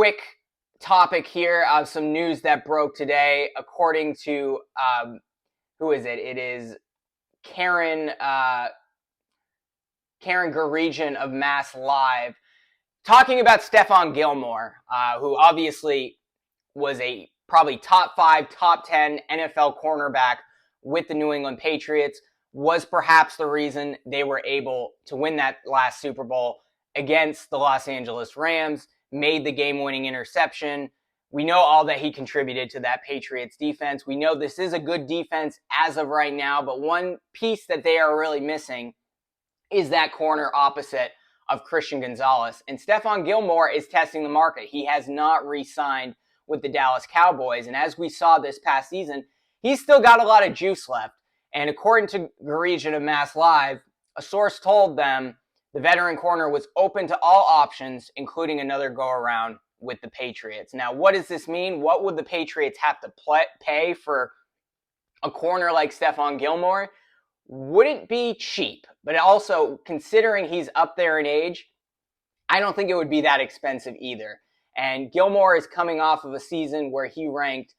Quick topic here of some news that broke today. According to who is it? It is Karen Karen Garegian of Mass Live talking about Stephon Gilmore, who obviously was a probably top 5, top 10 NFL cornerback with the New England Patriots, was perhaps the reason they were able to win that last Super Bowl against the Los Angeles Rams, made the game-winning interception. We know all that he contributed to that Patriots defense. We know this is a good defense as of right now, but one piece that they are really missing is that corner opposite of Christian Gonzalez. And Stephon Gilmore is testing the market. He has not re-signed with the Dallas Cowboys. And as we saw this past season, he's still got a lot of juice left. And according to Garegian of Mass Live, a source told them the veteran corner was open to all options, including another go-around with the Patriots. Now, what does this mean? What would the Patriots have to pay for a corner like Stephon Gilmore? Wouldn't be cheap, but also considering he's up there in age, I don't think it would be that expensive either. And Gilmore is coming off of a season where he ranked,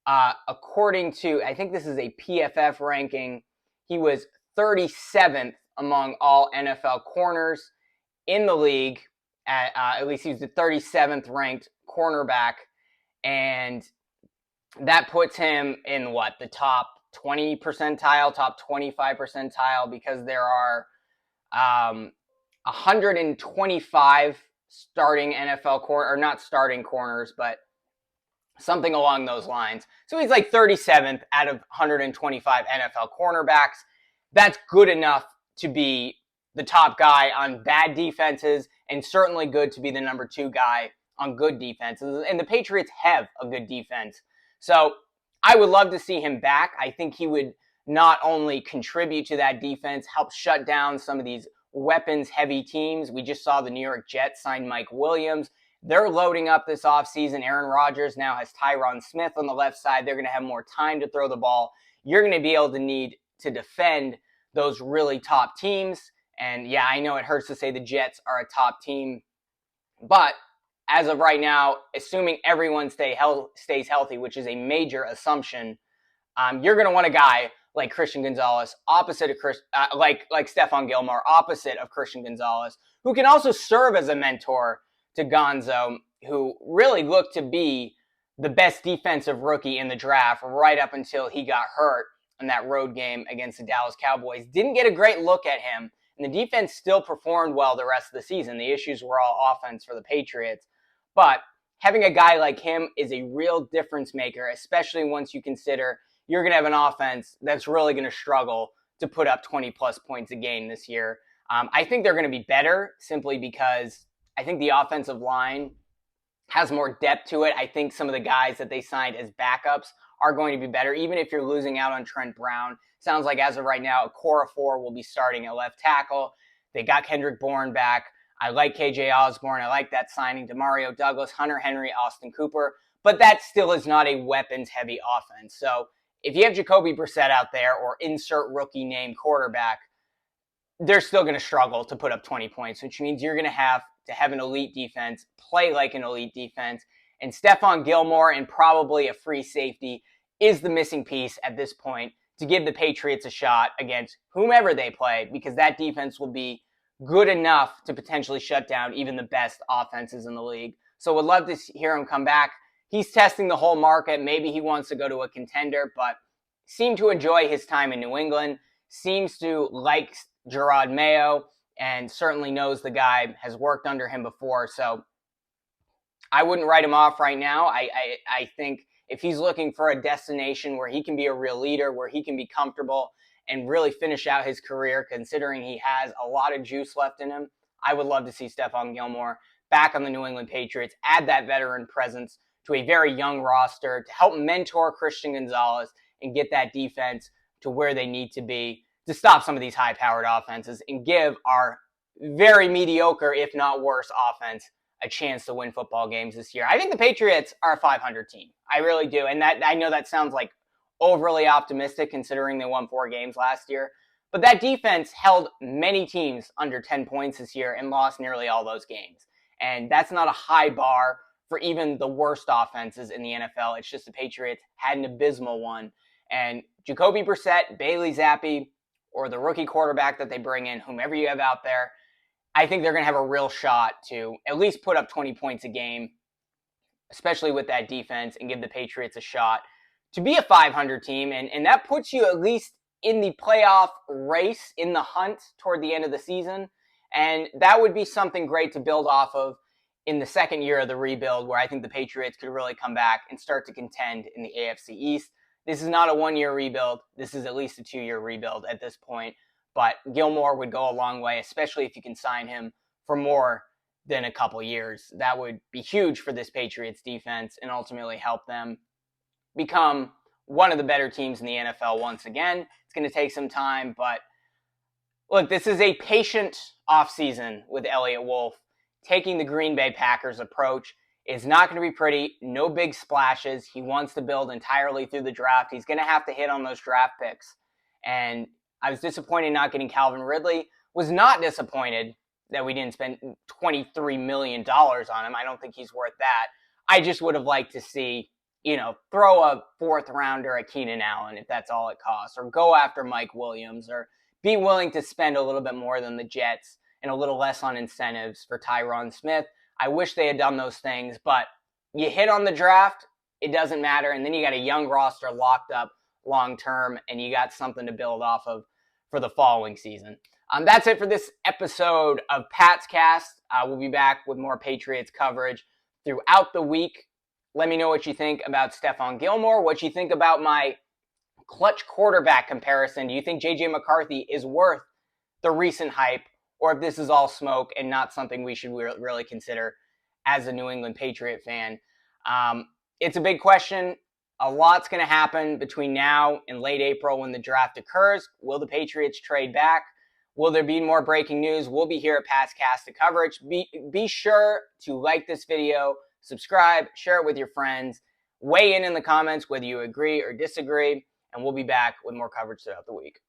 according to, I think this is a PFF ranking, he was 37th among all NFL corners in the league. At least he was the 37th ranked cornerback. And that puts him in the top 20 percentile, top 25 percentile, because there are 125 starting NFL or not starting corners, but something along those lines. So he's like 37th out of 125 NFL cornerbacks. That's good enough to be the top guy on bad defenses, and certainly good to be the number 2 guy on good defenses. And the Patriots have a good defense. So I would love to see him back. I think he would not only contribute to that defense, help shut down some of these weapons-heavy teams. We just saw the New York Jets sign Mike Williams. They're loading up this offseason. Aaron Rodgers now has Tyron Smith on the left side. They're going to have more time to throw the ball. You're going to be able to need to defend those really top teams. And yeah, I know it hurts to say the Jets are a top team, but as of right now, assuming everyone stays healthy, which is a major assumption, you're going to want a guy like Christian Gonzalez, opposite of like Stephon Gilmore, opposite of Christian Gonzalez, who can also serve as a mentor to Gonzo, who really looked to be the best defensive rookie in the draft right up until he got hurt in that road game against the Dallas Cowboys. Didn't get a great look at him, and the defense still performed well the rest of the season. The issues were all offense for the Patriots. But having a guy like him is a real difference maker, especially once you consider you're going to have an offense that's really going to struggle to put up 20-plus points a game this year. I think they're going to be better simply because I think the offensive line has more depth to it. I think some of the guys that they signed as backups are going to be better, even if you're losing out on Trent Brown. Sounds like as of right now, a core of 4 will be starting at left tackle. They got Kendrick Bourne back. I like KJ Osborne. I like that signing. Demario Douglas, Hunter Henry, Austin Cooper. But that still is not a weapons-heavy offense. So if you have Jacoby Brissett out there or insert rookie name quarterback, they're still going to struggle to put up 20 points, which means you're going to have an elite defense, play like an elite defense. And Stephon Gilmore and probably a free safety is the missing piece at this point to give the Patriots a shot against whomever they play, because that defense will be good enough to potentially shut down even the best offenses in the league. So would love to hear him come back. He's testing the whole market. Maybe he wants to go to a contender, but seemed to enjoy his time in New England, seems to like Gerard Mayo, and certainly knows the guy, has worked under him before. So I wouldn't write him off right now. I think if he's looking for a destination where he can be a real leader, where he can be comfortable and really finish out his career, considering he has a lot of juice left in him, I would love to see Stephon Gilmore back on the New England Patriots, add that veteran presence to a very young roster to help mentor Christian Gonzalez and get that defense to where they need to be to stop some of these high-powered offenses and give our very mediocre, if not worse, offense a chance to win football games this year. I think the Patriots are a 500 team. I really do. And that, I know that sounds like overly optimistic considering they won 4 games last year. But that defense held many teams under 10 points this year and lost nearly all those games. And that's not a high bar for even the worst offenses in the NFL. It's just the Patriots had an abysmal one. And Jacoby Brissett, Bailey Zappi, or the rookie quarterback that they bring in, whomever you have out there, I think they're going to have a real shot to at least put up 20 points a game, especially with that defense, and give the Patriots a shot to be a 500 team. And that puts you at least in the playoff race, in the hunt toward the end of the season. And that would be something great to build off of in the second year of the rebuild, where I think the Patriots could really come back and start to contend in the AFC East. This is not a one-year rebuild. This is at least a 2-year rebuild at this point. But Gilmore would go a long way, especially if you can sign him for more than a couple years. That would be huge for this Patriots defense and ultimately help them become one of the better teams in the NFL once again. It's going to take some time, but look, this is a patient offseason with Elliott Wolf. Taking the Green Bay Packers approach is not going to be pretty. No big splashes. He wants to build entirely through the draft. He's going to have to hit on those draft picks. And I was disappointed not getting Calvin Ridley. Was not disappointed that we didn't spend $23 million on him. I don't think he's worth that. I just would have liked to see, throw a fourth rounder at Keenan Allen if that's all it costs, or go after Mike Williams, or be willing to spend a little bit more than the Jets and a little less on incentives for Tyron Smith. I wish they had done those things, but you hit on the draft, it doesn't matter, and then you got a young roster locked up long-term, and you got something to build off of for the following season. That's it for this episode of Pat's Cast. We'll be back with more Patriots coverage throughout the week. Let me know what you think about Stephon Gilmore, what you think about my clutch quarterback comparison. Do you think J.J. McCarthy is worth the recent hype, or if this is all smoke and not something we should really consider as a New England Patriot fan? It's a big question. A lot's going to happen between now and late April when the draft occurs. Will the Patriots trade back? Will there be more breaking news? We'll be here at Pat's Cast coverage. Be sure to like this video, subscribe, share it with your friends, weigh in the comments whether you agree or disagree, and we'll be back with more coverage throughout the week.